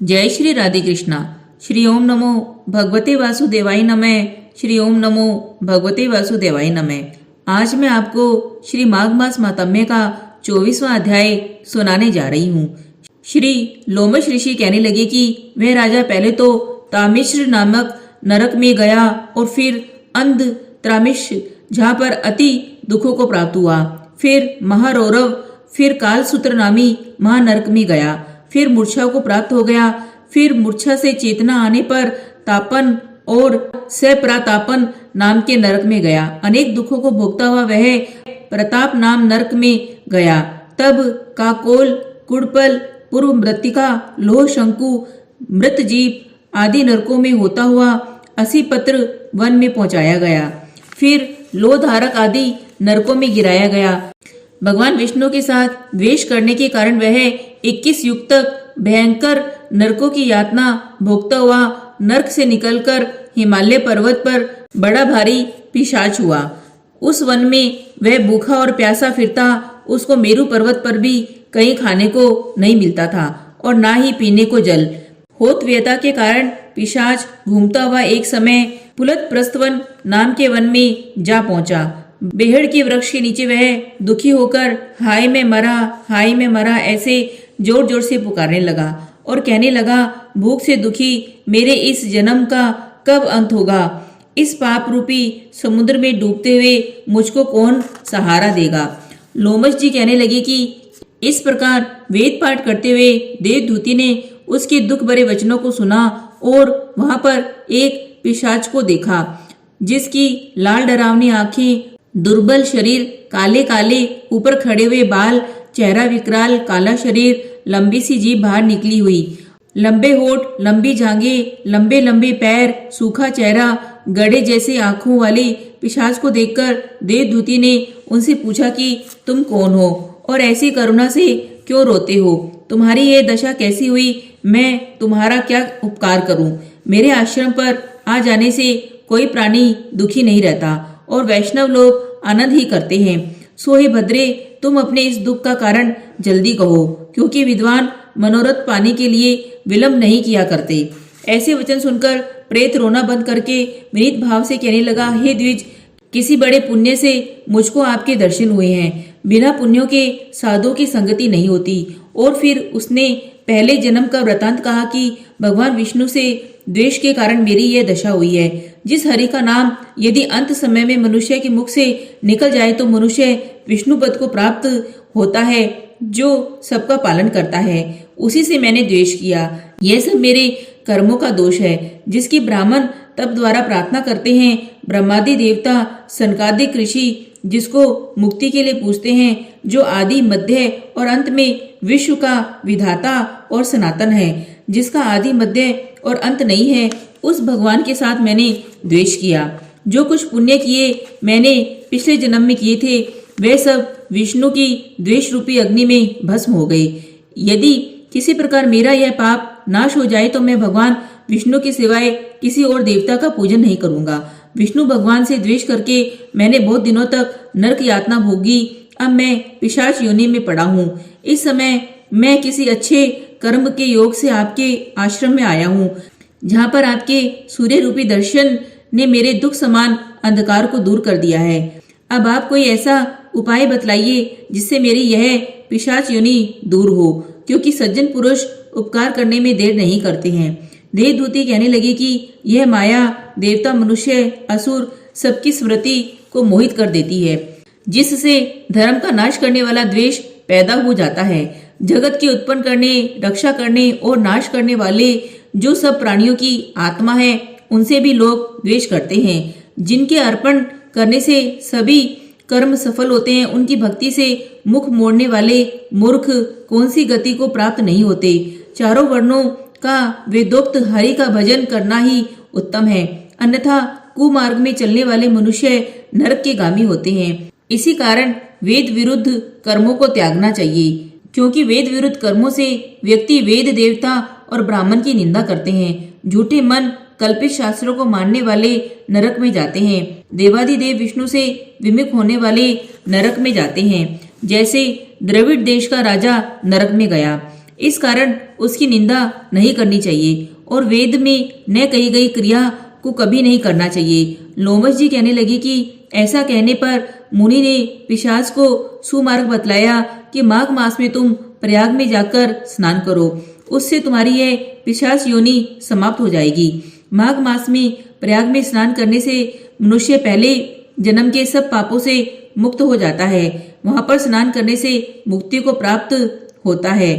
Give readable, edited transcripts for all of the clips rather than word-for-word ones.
जय श्री राधे कृष्णा। श्री ओम नमो भगवते वासुदेवाय नमः। श्री ओम नमो भगवते वासुदेवाय नमः। आज मैं आपको श्री माघ मास महात्म्य का 24वां अध्याय सुनाने जा रही हूँ। श्री लोमश ऋषि कहने लगे कि वह राजा पहले तो तामिश्र नामक नरक में गया और फिर अंध त्रामिश जहाँ पर अति दुखों को प्राप्त हुआ, फिर महारौरव, फिर कालसूत्र नामी महानरक में गया, फिर मूर्छा को प्राप्त हो गया, फिर मूर्छा से चेतना आने पर तापन और सप्रातापन नाम के नरक में गया। अनेक दुखों को भोगता हुआ वह प्रताप नाम नरक में गया। तब काकोल, कुड़पल, पूर्व मृत्तिका, लोह शंकु, मृत जीव आदि नरकों में होता हुआ असीपत्र वन में पहुंचाया गया। फिर लोहधारक आदि नरकों में गिराया गया। भगवान विष्णु के साथ द्वेष करने के कारण वह 21 युग तक भयंकर नरकों की यातना भोगता हुआ नरक से निकलकर हिमालय पर्वत पर बड़ा भारी पिशाच हुआ। उस वन में वह भूखा और प्यासा फिरता। उसको मेरु पर्वत पर भी कहीं खाने को नहीं मिलता था और ना ही पीने को जल। होतव्यता के कारण पिशाच घूमता हुआ एक समय पुलत प्रस्थवन नाम के वन में जा पहुंचा। बेहड़ के वृक्ष के नीचे वह दुखी होकर हाय मैं मरा ऐसे जोर जोर से पुकारने लगा और कहने लगा, भूख से दुखी मेरे इस जन्म का कब अंत होगा? इस पाप रूपी समुद्र में डूबते हुए मुझको कौन सहारा देगा? लोमश जी कहने लगे कि इस प्रकार वेद पाठ करते हुए देवदूती ने उसके दुख भरे वचनों को सुना और वहां पर एक पिशाच को देखा, जिसकी लाल डरावनी आंखें, दुर्बल शरीर, काले काले ऊपर खड़े हुए बाल, चेहरा विकराल, काला शरीर, लंबी सी जीभ बाहर निकली हुई, लंबे होठ, लंबी जांघें, लंबे लंबे पैर, सूखा चेहरा, गधे जैसे आंखों वाले पिशाच को देखकर देवदूती ने उनसे पूछा कि तुम कौन हो और ऐसी करुणा से क्यों रोते हो? तुम्हारी ये दशा कैसी हुई? मैं तुम्हारा क्या उपकार करूं? मेरे आश्रम पर आ जाने से कोई प्राणी दुखी नहीं रहता और वैष्णव लोग आनंद ही करते हैं। सो हे भद्रे, तुम अपने इस दुख का कारण जल्दी कहो, क्योंकि विद्वान मनोरथ पाने के लिए विलंब नहीं किया करते। ऐसे वचन सुनकर प्रेत रोना बंद करके विनीत भाव से कहने लगा, हे द्विज, किसी बड़े पुण्य से मुझको आपके दर्शन हुए हैं। बिना पुण्यों के साधुओं की संगति नहीं होती। और फिर उसने पहले जन्म का वृतांत कहा कि भगवान विष्णु से द्वेष के कारण मेरी यह दशा हुई है। जिस हरि का नाम यदि अंत समय में मनुष्य के मुख से निकल जाए तो मनुष्य विष्णु पद को प्राप्त होता है, जो सबका पालन करता है। उसी से मैंने द्वेष किया। यह सब मेरे कर्मों का दोष है, जिसकी ब्राह्मण तप द्वारा प्रार्थना करते हैं। ब्रह्मादि देवता, सनकादिक ऋषि जिसको मुक्ति के लिए पूछते हैं, जो आदि, मध्य और अंत में विश्व का विधाता और सनातन है, जिसका आदि, मध्य और अंत नहीं है, उस भगवान के साथ मैंने द्वेष किया। जो कुछ पुण्य किए मैंने पिछले जन्म में किए थे, वे सब विष्णु की द्वेष रूपी अग्नि में भस्म हो गए। यदि किसी प्रकार मेरा यह पाप नाश हो जाए तो मैं भगवान विष्णु के सिवाय किसी और देवता का पूजन नहीं करूंगा। विष्णु भगवान से द्वेष करके मैंने बहुत दिनों तक नरक यातना भोगी। अब मैं पिशाच योनि में पड़ा हूँ। इस समय मैं किसी अच्छे कर्म के योग से आपके आश्रम में आया हूँ, जहाँ पर आपके सूर्य रूपी दर्शन ने मेरे दुख समान अंधकार को दूर कर दिया है। अब आप कोई ऐसा उपाय बतलाइए जिससे मेरी यह पिशाच योनि दूर हो, क्योंकि सज्जन पुरुष उपकार करने में देर नहीं करते हैं। देवदूती कहने लगे कि यह माया देवता, मनुष्य, असुर सबकी स्मृति को मोहित कर देती है, जिससे धर्म का नाश करने वाला द्वेष पैदा हो जाता है। जगत के उत्पन्न करने, रक्षा करने और नाश करने वाले जो सब प्राणियों की आत्मा है, उनसे भी लोग द्वेष करते हैं। जिनके अर्पण करने से सभी कर्म सफल होते हैं, उनकी भक्ति से मुख मोड़ने वाले मूर्ख कौन सी गति को प्राप्त नहीं होते। चारों वर्णों का वेदोक्त हरि का भजन करना ही उत्तम है, अन्यथा कुमार्ग में चलने वाले मनुष्य नरक के गामी होते हैं। इसी कारण वेद विरुद्ध कर्मों को त्यागना चाहिए, क्योंकि वेद विरुद्ध कर्मों से व्यक्ति वेद, देवता और ब्राह्मण की निंदा करते हैं। झूठे मन कल्पित शास्त्रों को मानने वाले नरक में जाते हैं। देवादिदेव विष्णु से विमुख होने वाले नरक में जाते हैं। जैसे द्रविड़ देश का राजा नरक में गया, इस कारण उसकी निंदा नहीं करनी चाहिए और वेद में न कही गई क्रिया को कभी नहीं करना चाहिए। लोमश जी कहने लगे कि ऐसा कहने पर मुनि ने पिशाच को सुमार्ग बतलाया कि माघ मास में तुम प्रयाग में जाकर स्नान करो, उससे तुम्हारी यह पिशाच योनि समाप्त हो जाएगी। माघ मास में प्रयाग में स्नान करने से मनुष्य पहले जन्म के सब पापों से मुक्त हो जाता है। वहां पर स्नान करने से मुक्ति को प्राप्त होता है।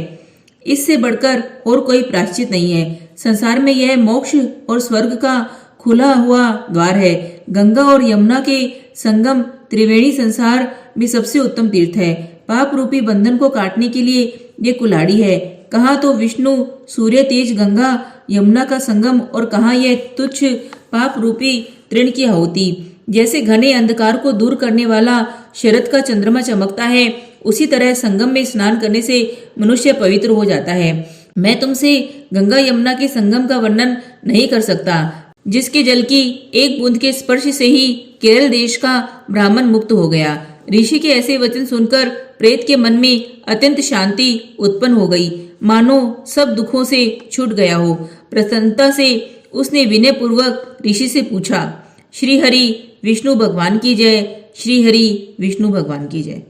इससे बढ़कर और कोई प्रायश्चित नहीं है। संसार में यह मोक्ष और स्वर्ग का खुला हुआ द्वार है। गंगा और यमुना के संगम त्रिवेणी संसार में सबसे उत्तम तीर्थ है। पाप रूपी बंधन को काटने के लिए ये कुल्हाड़ी है। कहाँ तो विष्णु सूर्य तेज गंगा यमुना का संगम और कहाँ यह तुच्छ पाप रूपी तृण की आहुति। जैसे घने अंधकार को दूर करने वाला शरद का चंद्रमा चमकता है, उसी तरह संगम में स्नान करने से मनुष्य पवित्र हो जाता है। मैं तुमसे गंगा यमुना के संगम का वर्णन नहीं कर सकता, जिसके जल की एक बूंद के स्पर्श से ही केरल देश का ब्राह्मण मुक्त हो गया। ऋषि के ऐसे वचन सुनकर प्रेत के मन में अत्यंत शांति उत्पन्न हो गई, मानो सब दुखों से छूट गया हो। प्रसन्नता से उसने विनय पूर्वक ऋषि से पूछा, श्री हरि विष्णु भगवान की जय, श्री हरि विष्णु भगवान की जय।